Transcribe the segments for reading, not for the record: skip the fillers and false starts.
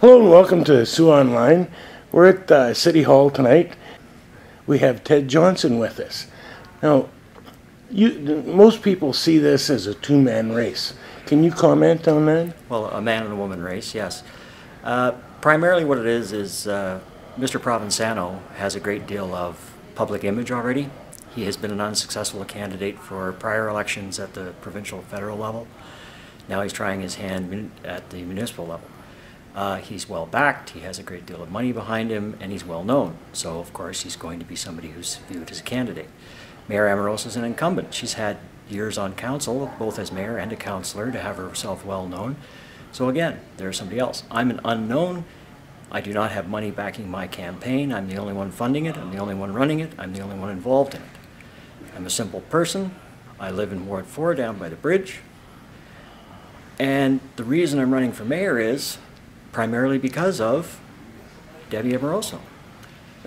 Hello and welcome to Sioux Online. We're at City Hall tonight. We have Ted Johnson with us. Now, most people see this as a two-man race. Can you comment on that? Well, a man and a woman race, yes. Primarily what it is Mr. Provenzano has a great deal of public image already. He has been an unsuccessful candidate for prior elections at the provincial federal level. Now he's trying his hand at the municipal level. He's well backed, he has a great deal of money behind him, and he's well known. So of course he's going to be somebody who's viewed as a candidate. Mayor Amoroso is an incumbent. She's had years on council, both as mayor and a councillor, to have herself well known. So again, there's somebody else. I'm an unknown. I do not have money backing my campaign. I'm the only one funding it. I'm the only one running it. I'm the only one involved in it. I'm a simple person. I live in Ward 4 down by the bridge. And the reason I'm running for mayor is primarily because of Debbie Amoroso.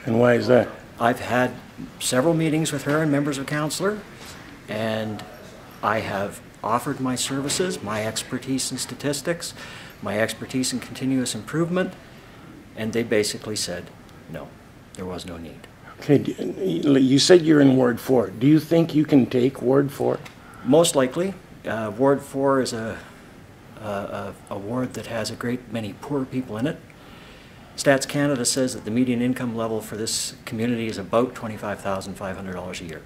And why is that? I've had several meetings with her and members of council, and I have offered my services, my expertise in statistics, my expertise in continuous improvement, and they basically said no, there was no need. Okay, you said you're in Ward 4. Do you think you can take Ward 4? Most likely. Ward 4 is a ward that has a great many poor people in it. Stats Canada says that the median income level for this community is about $25,500 a year.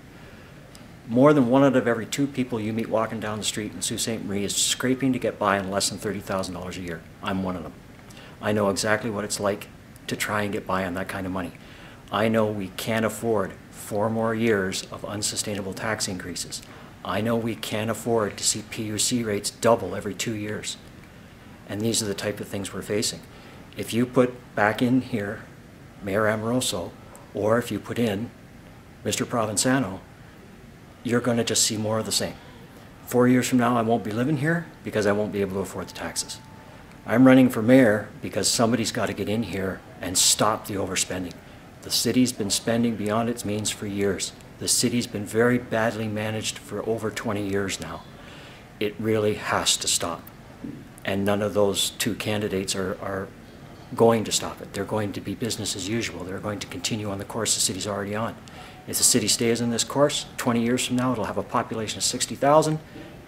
More than 1 out of every 2 people you meet walking down the street in Sault Ste. Marie is scraping to get by on less than $30,000 a year. I'm one of them. I know exactly what it's like to try and get by on that kind of money. I know we can't afford 4 more years of unsustainable tax increases. I know we can't afford to see PUC rates double every 2 years. And these are the type of things we're facing. If you put back in here Mayor Amoroso, or if you put in Mr. Provenzano, you're going to just see more of the same. 4 years from now, I won't be living here because I won't be able to afford the taxes. I'm running for mayor because somebody's got to get in here and stop the overspending. The city's been spending beyond its means for years. The city's been very badly managed for over 20 years now. It really has to stop. And none of those 2 candidates are going to stop it. They're going to be business as usual. They're going to continue on the course the city's already on. If the city stays in this course, 20 years from now, it'll have a population of 60,000,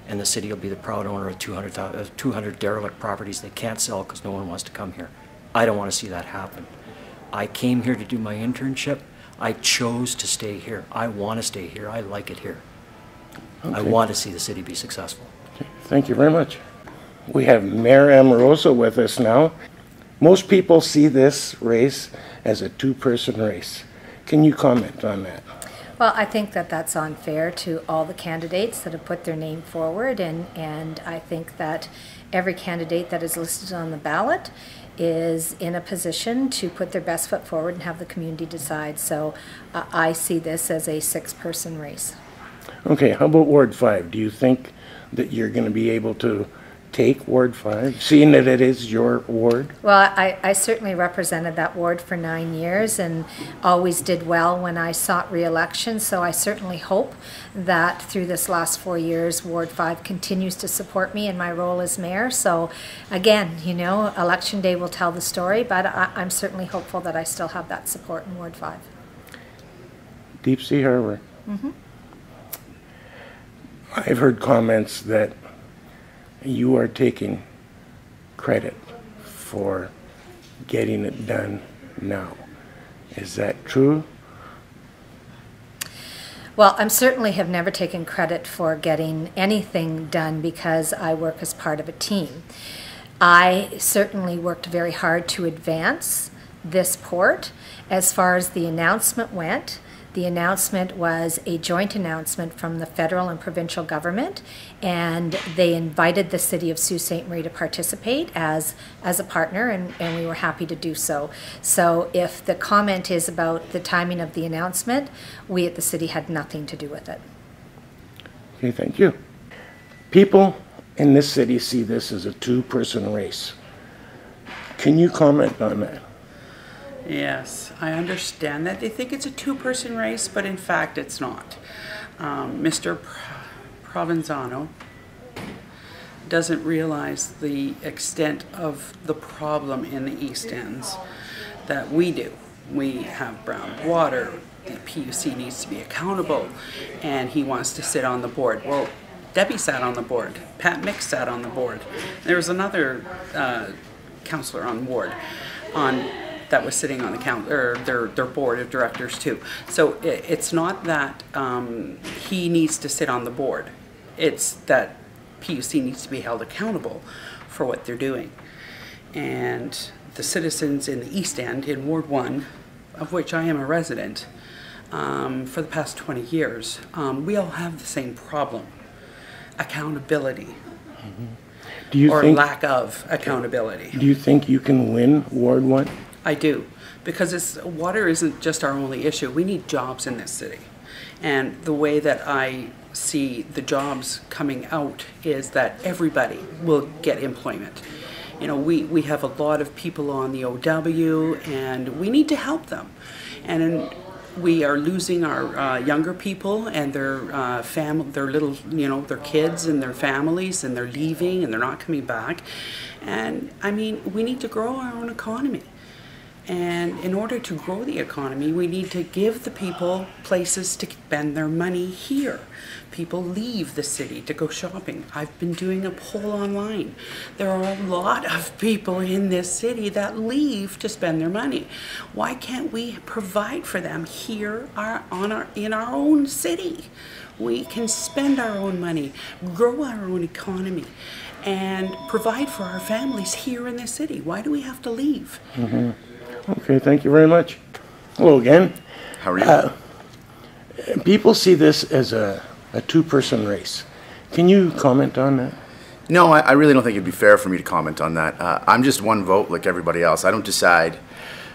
and the city will be the proud owner of 200 derelict properties they can't sell because no one wants to come here. I don't want to see that happen. I came here to do my internship. I chose to stay here. I want to stay here. I like it here. Okay. I want to see the city be successful. Okay. Thank you very much. We have Mayor Amoroso with us now. Most people see this race as a 2-person race. Can you comment on that? Well, I think that that's unfair to all the candidates that have put their name forward, and I think that every candidate that is listed on the ballot is in a position to put their best foot forward and have the community decide. So I see this as a 6-person race. Okay, how about Ward 5? Do you think that you're going to be able to take Ward 5, seeing that it is your ward? Well, I certainly represented that ward for 9 years and always did well when I sought re-election, so I certainly hope that through this last 4 years, Ward 5 continues to support me in my role as mayor. So again, you know, Election Day will tell the story, but I'm certainly hopeful that I still have that support in Ward 5. Deep Sea Harbor. Mm-hmm. I've heard comments that you are taking credit for getting it done now. Is that true? Well, I certainly have never taken credit for getting anything done because I work as part of a team. I certainly worked very hard to advance this port. As far as the announcement went, the announcement was a joint announcement from the federal and provincial government, and they invited the city of Sault Ste. Marie to participate as a partner, and we were happy to do so. So if the comment is about the timing of the announcement, we at the city had nothing to do with it. Okay, thank you. People in this city see this as a 2-person race. Can you comment on that? Yes, I understand that they think it's a 2-person race, but in fact it's not. Mr. Provenzano doesn't realize the extent of the problem in the East Ends that we do. We have brown water, the PUC needs to be accountable, and he wants to sit on the board. Well, Debbie sat on the board, Pat Mick sat on the board. There was another councillor on ward that was sitting on their board of directors too. So it's not that he needs to sit on the board. It's that PUC needs to be held accountable for what they're doing. And the citizens in the East End, in Ward 1, of which I am a resident, for the past 20 years, we all have the same problem: accountability. Lack of accountability. Do you think you can win Ward 1? I do, because water isn't just our only issue. We need jobs in this city. And the way that I see the jobs coming out is that everybody will get employment. You know, we have a lot of people on the OW, and we need to help them. And we are losing our younger people and their their little, their kids and their families, and they're leaving and they're not coming back. And I mean, we need to grow our own economy. And in order to grow the economy, we need to give the people places to spend their money here. People leave the city to go shopping. I've been doing a poll online. There are a lot of people in this city that leave to spend their money. Why can't we provide for them here in our own city? We can spend our own money, grow our own economy, and provide for our families here in this city. Why do we have to leave? Mm-hmm. Okay, thank you very much. Hello again. How are you? People see this as a two-person race. Can you comment on that? No, I really don't think it'd be fair for me to comment on that. I'm just one vote like everybody else. I don't decide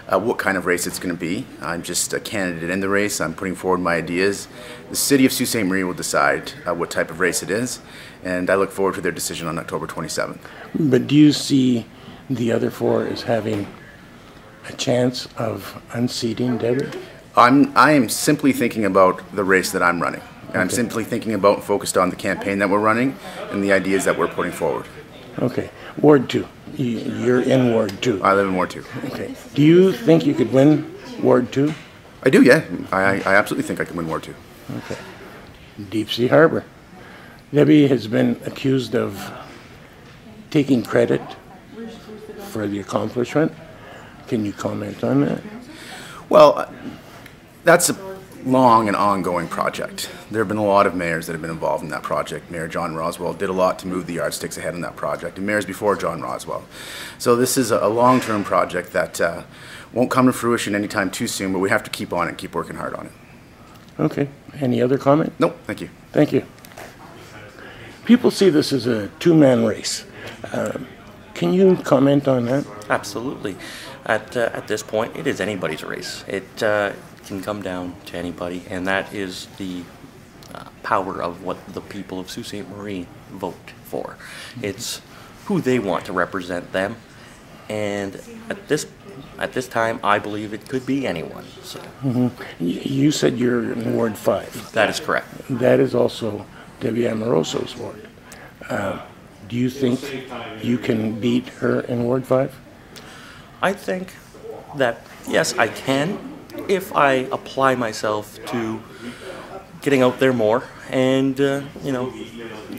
what kind of race it's going to be. I'm just a candidate in the race. I'm putting forward my ideas. The city of Sault Ste. Marie will decide what type of race it is, and I look forward to their decision on October 27th. But do you see the other four as having a chance of unseating Debbie? I am simply thinking about the race that I'm running. And I'm simply thinking about and focused on the campaign that we're running and the ideas that we're putting forward. Okay. Ward 2. You're in Ward 2. I live in Ward 2. Okay. Do you think you could win Ward 2? I do, yeah. I absolutely think I can win Ward 2. Okay. Deep Sea Harbor. Debbie has been accused of taking credit for the accomplishment. Can you comment on that? Well, that's a long and ongoing project. There have been a lot of mayors that have been involved in that project. Mayor John Roswell did a lot to move the yardsticks ahead in that project, and mayors before John Roswell. So this is a long-term project that won't come to fruition anytime too soon, but we have to keep on it and keep working hard on it. Okay. Any other comment? Nope, thank you. Thank you. People see this as a two-man race. Can you comment on that? Absolutely. At this point, it is anybody's race. It can come down to anybody, and that is the power of what the people of Sault Ste. Marie vote for. It's who they want to represent them, and at this time, I believe it could be anyone. So. Mm-hmm. You said you're in Ward 5. That is correct. That is also Debbie Amoroso's ward. Do you think you can beat her in Ward 5? I think that, yes, I can, if I apply myself to getting out there more and,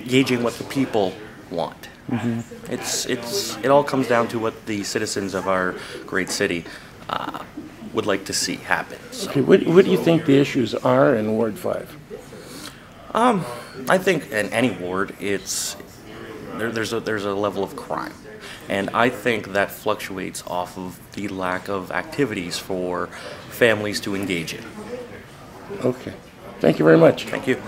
gauging what the people want. Mm-hmm. It all comes down to what the citizens of our great city would like to see happen. So. Okay, what do you think the issues are in Ward 5? I think in any ward, there's a level of crime. And I think that fluctuates off of the lack of activities for families to engage in. Okay. Thank you very much. Thank you.